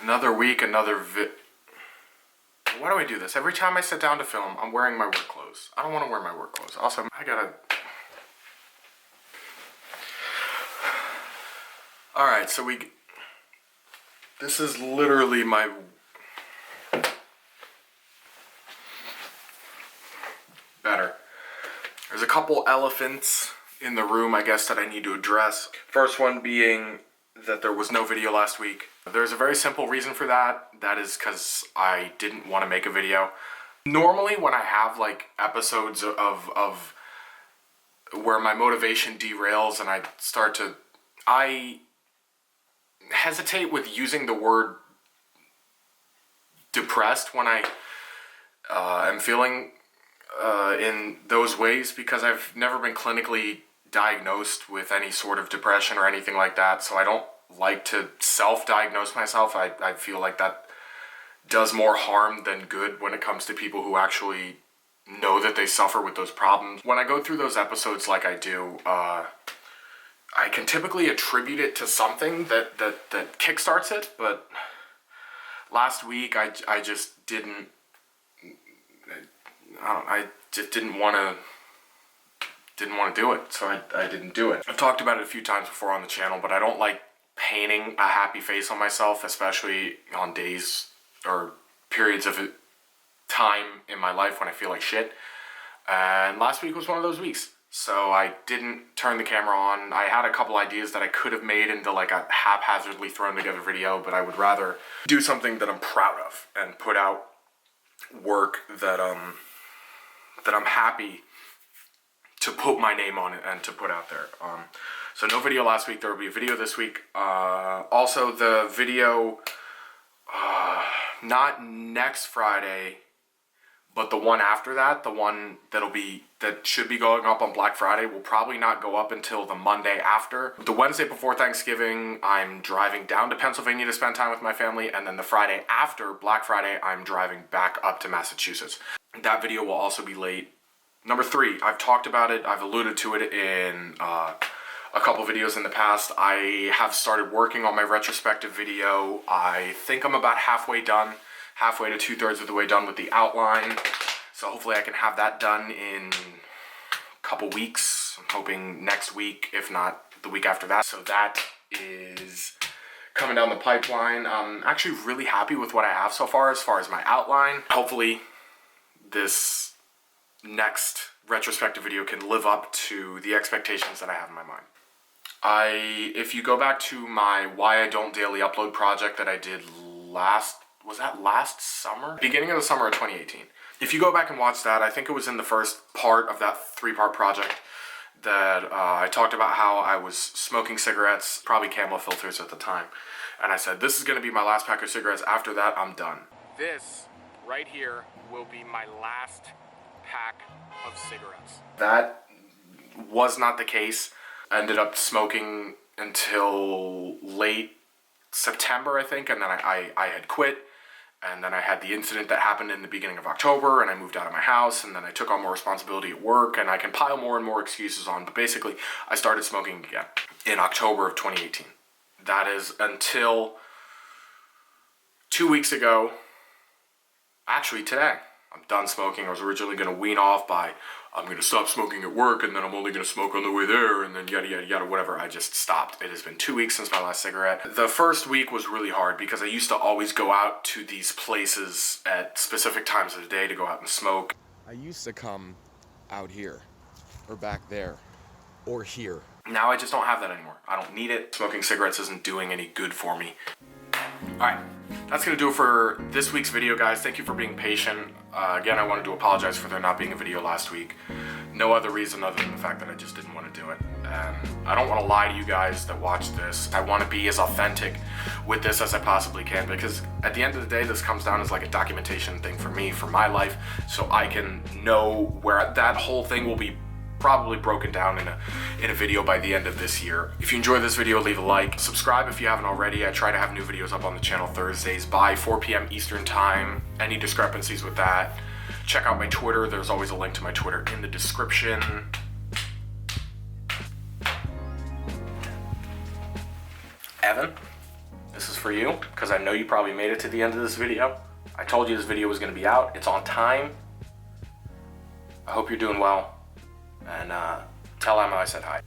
Another week, another Why do I do this? Every time I sit down to film, I'm wearing my work clothes. I don't want to wear my work clothes. Also, I gotta... Alright, so this is literally my... Better. There's a couple elephants in the room, I guess, that I need to address. First one being that there was no video last week. There's a very simple reason for that. That is because I didn't want to make a video. Normally when I have like episodes of where my motivation derails and I hesitate with using the word depressed when I am feeling in those ways, because I've never been clinically diagnosed with any sort of depression or anything like that, so I don't like to self-diagnose myself. I feel like that does more harm than good when it comes to people who actually know that they suffer with those problems. When I go through those episodes like I do, I can typically attribute it to something that kickstarts it, but last week I just didn't want to do it, so I didn't do it. I've talked about it a few times before on the channel, but I don't like painting a happy face on myself, especially on days or periods of time in my life when I feel like shit. And last week was one of those weeks, so I didn't turn the camera on. I had a couple ideas that I could have made into like a haphazardly thrown together video, but I would rather do something that I'm proud of and put out work that I'm happy to put my name on it and to put out there. So no video last week. There will be a video this week. Also, the video, not next Friday, but the one after that, the one that should be going up on Black Friday, will probably not go up until the Monday after. The Wednesday before Thanksgiving, I'm driving down to Pennsylvania to spend time with my family, and then the Friday after Black Friday, I'm driving back up to Massachusetts. That video will also be late. Number 3, I've talked about it, I've alluded to it in a couple videos in the past. I have started working on my retrospective video. I think I'm about halfway to 2/3 of the way done with the outline. So hopefully I can have that done in a couple weeks. I'm hoping next week, if not the week after that. So that is coming down the pipeline. I'm actually really happy with what I have so far as my outline. Hopefully this next retrospective video can live up to the expectations that I have in my mind. If you go back to my Why I Don't Daily Upload project that I did last summer? Beginning of the summer of 2018. If you go back and watch that, I think it was in the first part of that 3-part project that I talked about how I was smoking cigarettes, probably Camel filters at the time. And I said, this is going to be my last pack of cigarettes. After that, I'm done. This right here will be my last pack of cigarettes. That was not the case. I ended up smoking until late September, I think, and then I had quit. And then I had the incident that happened in the beginning of October, and I moved out of my house, and then I took on more responsibility at work, and I can pile more and more excuses on, but basically I started smoking again in October of 2018. That is until 2 weeks ago, actually today, I'm done smoking. I was originally going to wean off by, I'm going to stop smoking at work, and then I'm only going to smoke on the way there, and then yada, yada, yada, whatever. I just stopped. It has been 2 weeks since my last cigarette. The first week was really hard because I used to always go out to these places at specific times of the day to go out and smoke. I used to come out here, or back there, or here. Now I just don't have that anymore. I don't need it. Smoking cigarettes isn't doing any good for me. Alright, that's going to do it for this week's video, guys. Thank you for being patient. Again, I wanted to apologize for there not being a video last week. No other reason other than the fact that I just didn't want to do it. And I don't want to lie to you guys that watch this. I want to be as authentic with this as I possibly can, because at the end of the day, this comes down as like a documentation thing for me, for my life, so I can know where that whole thing will be probably broken down in a video by the end of this year. If you enjoyed this video, leave a like. Subscribe if you haven't already. I try to have new videos up on the channel Thursdays by 4 p.m. Eastern time. Any discrepancies with that, check out my Twitter. There's always a link to my Twitter in the description. Evan, this is for you, because I know you probably made it to the end of this video. I told you this video was going to be out. It's on time. I hope you're doing well, and tell Emma I said hi.